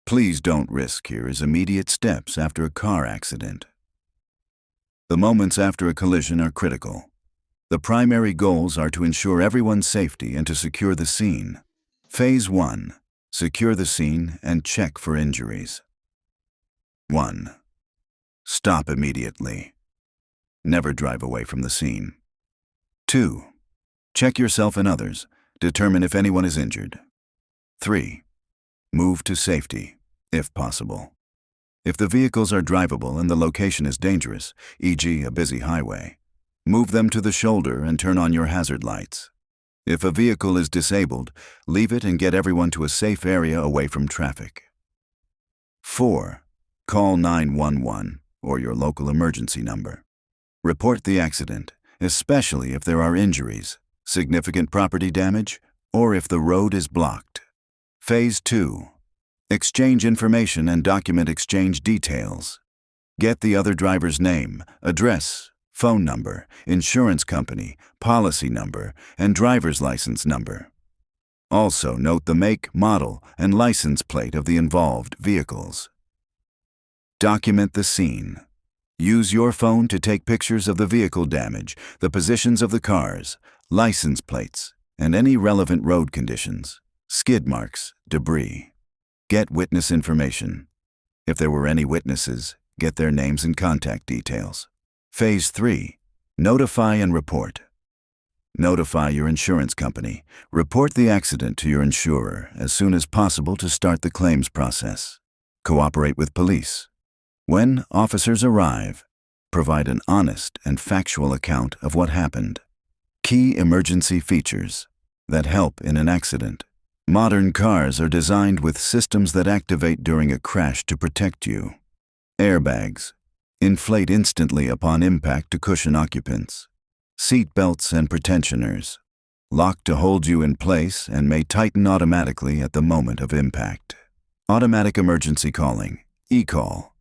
Please don't risk here is immediate steps after a car accident. The moments after a collision are critical. The primary goals are to ensure everyone's safety and to secure the scene. Phase 1. Secure the scene and check for injuries. 1. Stop immediately. Never drive away from the scene. 2. Check yourself and others. Determine if anyone is injured. 3. Move to safety, if possible. If the vehicles are drivable and the location is dangerous, e.g. a busy highway, move them to the shoulder and turn on your hazard lights. If a vehicle is disabled, leave it and get everyone to a safe area away from traffic. 4. Call 911 or your local emergency number. Report the accident, especially if there are injuries, significant property damage, or if the road is blocked. Phase 2. Exchange information and document exchange details. Get the other driver's name, address, phone number, insurance company, policy number, and driver's license number. Also note the make, model, and license plate of the involved vehicles. Document the scene. Use your phone to take pictures of the vehicle damage, the positions of the cars, license plates, and any relevant road conditions, skid marks, debris. Get witness information. If there were any witnesses, get their names and contact details. Phase 3. Notify and report. Notify your insurance company. Report the accident to your insurer as soon as possible to start the claims process. Cooperate with police. When officers arrive, provide an honest and factual account of what happened. Key emergency features that help in an accident. Modern cars are designed with systems that activate during a crash to protect you. Airbags. Inflate instantly upon impact to cushion occupants. Seat belts and pretensioners. Lock to hold you in place and may tighten automatically at the moment of impact. Automatic emergency calling, e-call.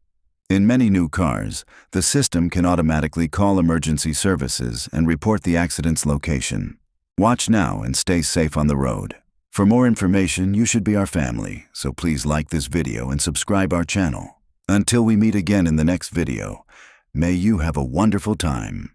In many new cars, the system can automatically call emergency services and report the accident's location. Watch now and stay safe on the road. For more information, you should be our family, so please like this video and subscribe our channel. Until we meet again in the next video, may you have a wonderful time.